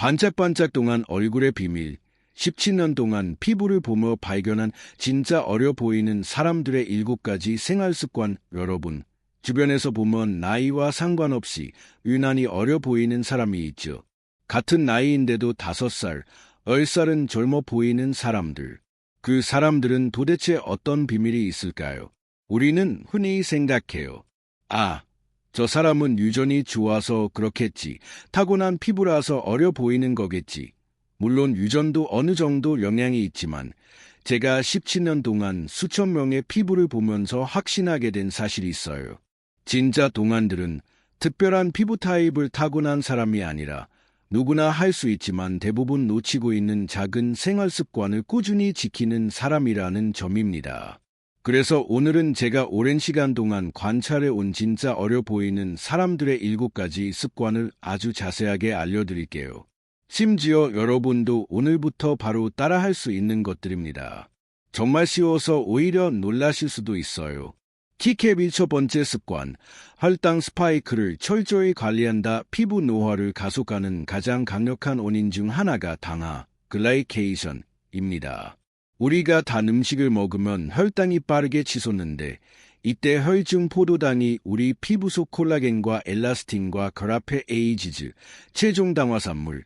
반짝반짝 동안 얼굴의 비밀. 17년 동안 피부를 보며 발견한 진짜 어려 보이는 사람들의 7가지 생활습관. 여러분, 주변에서 보면 나이와 상관없이 유난히 어려 보이는 사람이 있죠. 같은 나이인데도 5살, 10살은 젊어 보이는 사람들. 그 사람들은 도대체 어떤 비밀이 있을까요? 우리는 흔히 생각해요. 아, 저 사람은 유전이 좋아서 그렇겠지. 타고난 피부라서 어려 보이는 거겠지. 물론 유전도 어느 정도 영향이 있지만 제가 17년 동안 수천 명의 피부를 보면서 확신하게 된 사실이 있어요. 진짜 동안들은 특별한 피부 타입을 타고난 사람이 아니라 누구나 할 수 있지만 대부분 놓치고 있는 작은 생활 습관을 꾸준히 지키는 사람이라는 점입니다. 그래서 오늘은 제가 오랜 시간 동안 관찰해 온 진짜 어려 보이는 사람들의 7가지 습관을 아주 자세하게 알려드릴게요. 심지어 여러분도 오늘부터 바로 따라할 수 있는 것들입니다. 정말 쉬워서 오히려 놀라실 수도 있어요. 키캡의 첫 번째 습관, 혈당 스파이크를 철저히 관리한다. 피부 노화를 가속하는 가장 강력한 원인 중 하나가 당화, 글라이케이션입니다. 우리가 단 음식을 먹으면 혈당이 빠르게 치솟는데 이때 혈중 포도당이 우리 피부 속 콜라겐과 엘라스틴과 결합해 에이지즈, 최종 당화산물을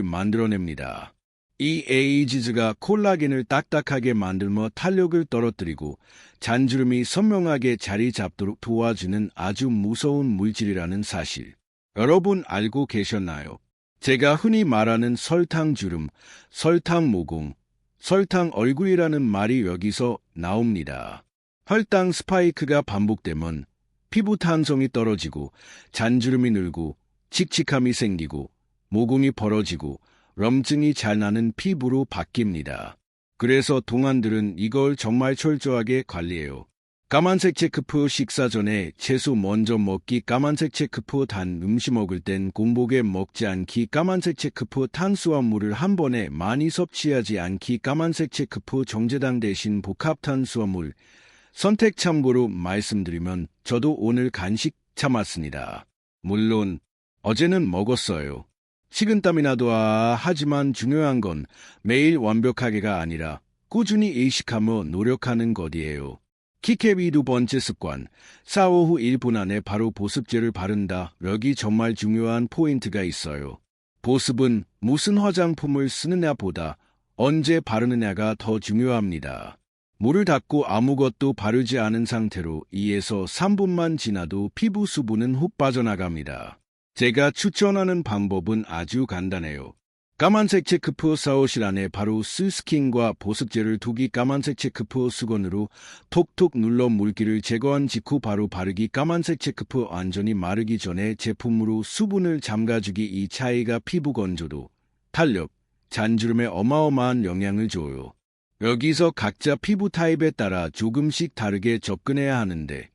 만들어냅니다. 이 에이지즈가 콜라겐을 딱딱하게 만들며 탄력을 떨어뜨리고 잔주름이 선명하게 자리 잡도록 도와주는 아주 무서운 물질이라는 사실. 여러분 알고 계셨나요? 제가 흔히 말하는 설탕주름, 설탕모공, 설탕 얼굴이라는 말이 여기서 나옵니다. 혈당 스파이크가 반복되면 피부 탄성이 떨어지고 잔주름이 늘고 칙칙함이 생기고 모공이 벌어지고 염증이 잘 나는 피부로 바뀝니다. 그래서 동안들은 이걸 정말 철저하게 관리해요. 까만색 체크프 식사 전에 채소 먼저 먹기, 까만색 체크프 단 음식 먹을 땐 공복에 먹지 않기, 까만색 체크프 탄수화물을 한 번에 많이 섭취하지 않기, 까만색 체크프 정제당 대신 복합탄수화물 선택. 참고로 말씀드리면 저도 오늘 간식 참았습니다. 물론 어제는 먹었어요. 식은땀이 나도 하지만 중요한 건 매일 완벽하게가 아니라 꾸준히 의식하며 노력하는 것이에요. 키캡의 두 번째 습관, 샤워 후 1분 안에 바로 보습제를 바른다. 여기 정말 중요한 포인트가 있어요. 보습은 무슨 화장품을 쓰느냐보다 언제 바르느냐가 더 중요합니다. 물을 닦고 아무것도 바르지 않은 상태로 2에서 3분만 지나도 피부 수분은 훅 빠져나갑니다. 제가 추천하는 방법은 아주 간단해요. 까만색 체크프 샤워실 안에 바로 스킨과 보습제를 두기, 까만색 체크프 수건으로 톡톡 눌러 물기를 제거한 직후 바로 바르기, 까만색 체크프 완전히 마르기 전에 제품으로 수분을 잠가주기. 이 차이가 피부 건조도, 탄력, 잔주름에 어마어마한 영향을 줘요. 여기서 각자 피부 타입에 따라 조금씩 다르게 접근해야 하는데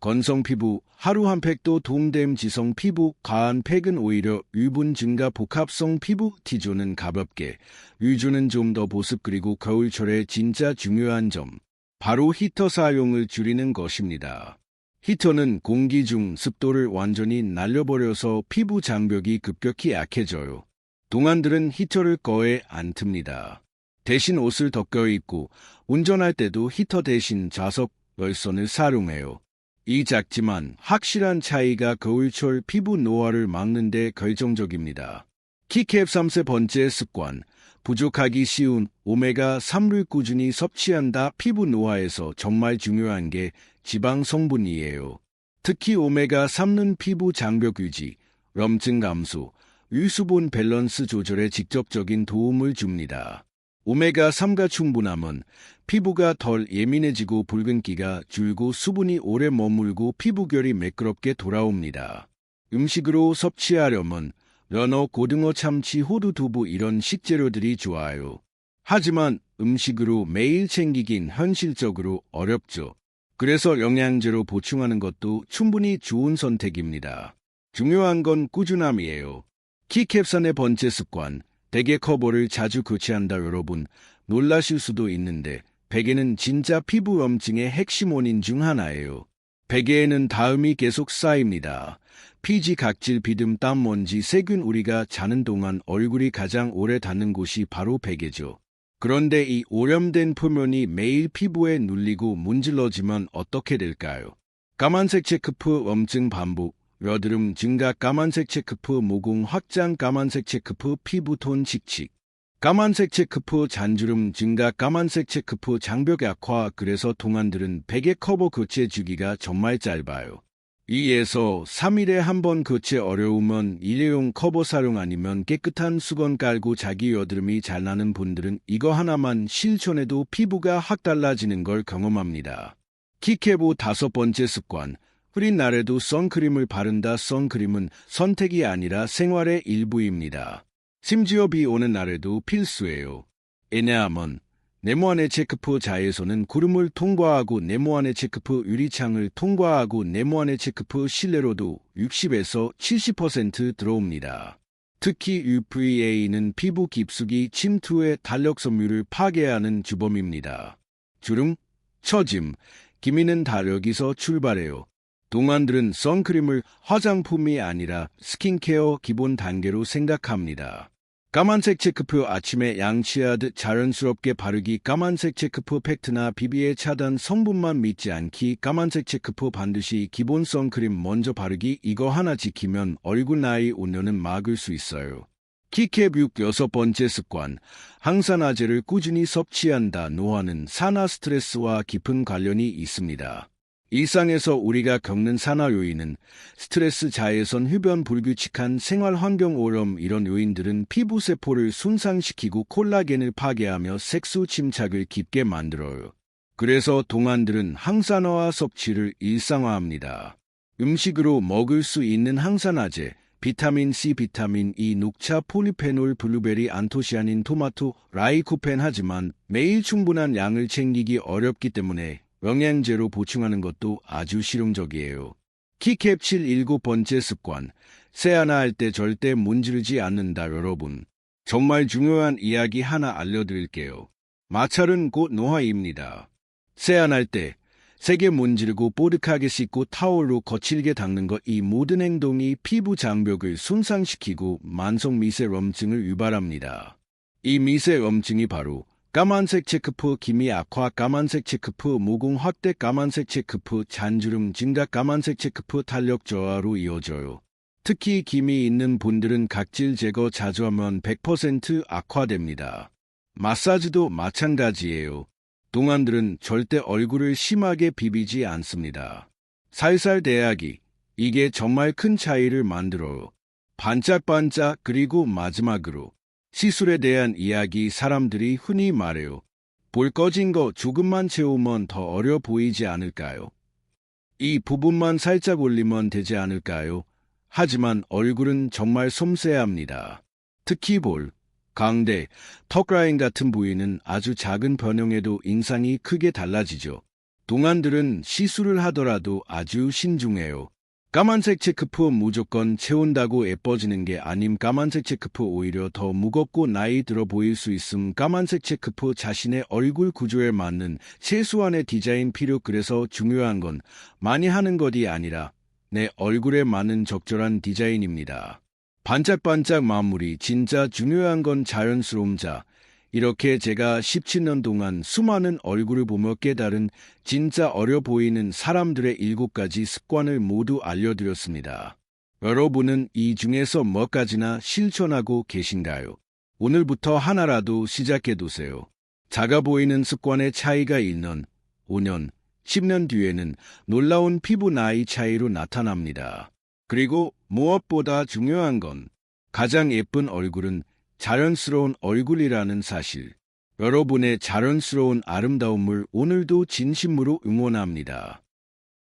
건성 피부, 하루 한 팩도 도움됨. 지성 피부, 과한 팩은 오히려 유분 증가. 복합성 피부, T조는 가볍게, 유조는 좀 더 보습. 그리고 겨울철에 진짜 중요한 점, 바로 히터 사용을 줄이는 것입니다. 히터는 공기 중 습도를 완전히 날려버려서 피부 장벽이 급격히 약해져요. 동안들은 히터를 거의 안 틉니다. 대신 옷을 더 껴입고 운전할 때도 히터 대신 좌석 열선을 사용해요. 이 작지만 확실한 차이가 겨울철 피부 노화를 막는 데 결정적입니다. 키캡 3세 번째 습관, 부족하기 쉬운 오메가3를 꾸준히 섭취한다. 피부 노화에서 정말 중요한 게 지방 성분이에요. 특히 오메가3는 피부 장벽 유지, 염증 감소, 유수분 밸런스 조절에 직접적인 도움을 줍니다. 오메가3가 충분하면 피부가 덜 예민해지고 붉은기가 줄고 수분이 오래 머물고 피부결이 매끄럽게 돌아옵니다. 음식으로 섭취하려면 연어, 고등어, 참치, 호두, 두부 이런 식재료들이 좋아요. 하지만 음식으로 매일 챙기긴 현실적으로 어렵죠. 그래서 영양제로 보충하는 것도 충분히 좋은 선택입니다. 중요한 건 꾸준함이에요. 키캡산의 번째 습관, 베개 커버를 자주 교체한다. 여러분, 놀라실 수도 있는데 베개는 진짜 피부 염증의 핵심 원인 중 하나예요. 베개에는 다음이 계속 쌓입니다. 피지, 각질, 비듬, 땀, 먼지, 세균. 우리가 자는 동안 얼굴이 가장 오래 닿는 곳이 바로 베개죠. 그런데 이 오염된 표면이 매일 피부에 눌리고 문질러지면 어떻게 될까요? 까만색 체크프, 염증 반복, 여드름 증가. 까만색 체크프, 모공 확장. 까만색 체크프, 피부톤 칙칙. 까만색 체크프, 잔주름 증가. 까만색 체크프, 장벽 약화. 그래서 동안들은 베개 커버 교체 주기가 정말 짧아요. 2에서 3일에 한 번 교체. 어려우면 일회용 커버 사용, 아니면 깨끗한 수건 깔고 자기. 여드름이 잘 나는 분들은 이거 하나만 실천해도 피부가 확 달라지는 걸 경험합니다. 키케보 5번째 습관. 흐린 날에도 선크림을 바른다. 선크림은 선택이 아니라 생활의 일부입니다. 심지어 비 오는 날에도 필수예요. 왜냐하면 네모 안의 체크프 자외선은 구름을 통과하고 네모 안의 체크프 유리창을 통과하고 네모 안의 체크프 실내로도 60에서 70% 들어옵니다. 특히 UVA는 피부 깊숙이 침투해 탄력 섬유를 파괴하는 주범입니다. 주름, 처짐, 기미는 다 여기서 출발해요. 동안들은 선크림을 화장품이 아니라 스킨케어 기본 단계로 생각합니다. 까만색 체크프 아침에 양치하듯 자연스럽게 바르기. 까만색 체크프 팩트나 비비의 차단 성분만 믿지 않기. 까만색 체크프 반드시 기본 선크림 먼저 바르기. 이거 하나 지키면 얼굴 나이 오면은 막을 수 있어요. 키캡 6번째 습관. 항산화제를 꾸준히 섭취한다. 노화는 산화 스트레스와 깊은 관련이 있습니다. 일상에서 우리가 겪는 산화 요인은 스트레스, 자외선, 흡연, 불규칙한 생활 환경 오염. 이런 요인들은 피부 세포를 손상시키고 콜라겐을 파괴하며 색소 침착을 깊게 만들어요. 그래서 동안들은 항산화 섭취를 일상화합니다. 음식으로 먹을 수 있는 항산화제, 비타민 C, 비타민 E, 녹차, 폴리페놀, 블루베리, 안토시아닌, 토마토, 라이코펜. 하지만 매일 충분한 양을 챙기기 어렵기 때문에 영양제로 보충하는 것도 아주 실용적이에요. 키캡 7번째 습관. 세안할 때 절대 문지르지 않는다. 여러분, 정말 중요한 이야기 하나 알려드릴게요. 마찰은 곧 노화입니다. 세안할 때 세게 문지르고 뽀득하게 씻고 타올로 거칠게 닦는 것, 이 모든 행동이 피부 장벽을 손상시키고 만성 미세염증을 유발합니다. 이 미세염증이 바로 까만색 체크프 기미 악화, 까만색 체크프 모공 확대, 까만색 체크프 잔주름 증가, 까만색 체크프 탄력 저하로 이어져요. 특히 기미 있는 분들은 각질 제거 자주 하면 100% 악화됩니다. 마사지도 마찬가지예요. 동안들은 절대 얼굴을 심하게 비비지 않습니다. 살살 대하기, 이게 정말 큰 차이를 만들어요. 반짝반짝. 그리고 마지막으로 시술에 대한 이야기. 사람들이 흔히 말해요. 볼 꺼진 거 조금만 채우면 더 어려 보이지 않을까요? 이 부분만 살짝 올리면 되지 않을까요? 하지만 얼굴은 정말 섬세합니다. 특히 볼, 광대, 턱 라인 같은 부위는 아주 작은 변형에도 인상이 크게 달라지죠. 동안들은 시술을 하더라도 아주 신중해요. 까만색 체크프 무조건 채운다고 예뻐지는 게 아님. 까만색 체크프 오히려 더 무겁고 나이 들어 보일 수 있음. 까만색 체크프 자신의 얼굴 구조에 맞는 최소한의 디자인 필요. 그래서 중요한 건 많이 하는 것이 아니라 내 얼굴에 맞는 적절한 디자인입니다. 반짝반짝 마무리. 진짜 중요한 건 자연스러움. 자, 이렇게 제가 17년 동안 수많은 얼굴을 보며 깨달은 진짜 어려 보이는 사람들의 7가지 습관을 모두 알려드렸습니다. 여러분은 이 중에서 몇 가지나 실천하고 계신가요? 오늘부터 하나라도 시작해두세요. 작아 보이는 습관의 차이가 1년, 5년, 10년 뒤에는 놀라운 피부 나이 차이로 나타납니다. 그리고 무엇보다 중요한 건 가장 예쁜 얼굴은 자연스러운 얼굴이라는 사실. 여러분의 자연스러운 아름다움을 오늘도 진심으로 응원합니다.